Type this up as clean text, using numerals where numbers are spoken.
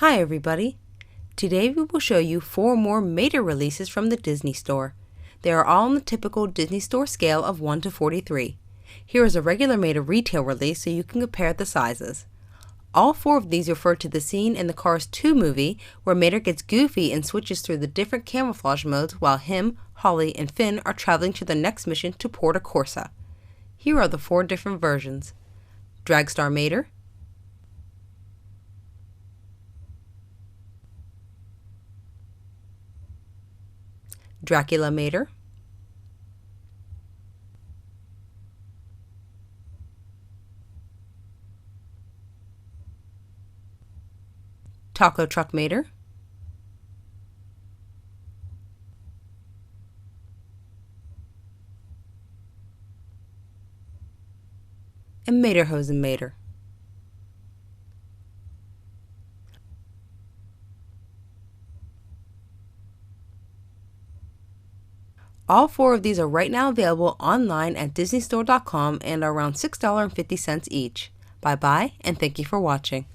Hi everybody! Today we will show you 4 more Mater releases from the Disney Store. They are all on the typical Disney Store scale of 1 to 43. Here is a regular Mater retail release so you can compare the sizes. All 4 of these refer to the scene in the Cars 2 movie where Mater gets goofy and switches through the different camouflage modes while him, Holly, and Finn are traveling to their next mission to Porta Corsa. Here are the 4 different versions. Dragstar Mater, Dracula Mater, Taco Truck Mater, and Materhosen Mater. All 4 of these are right now available online at disneystore.com and are around $6.50 each. Bye bye, and thank you for watching.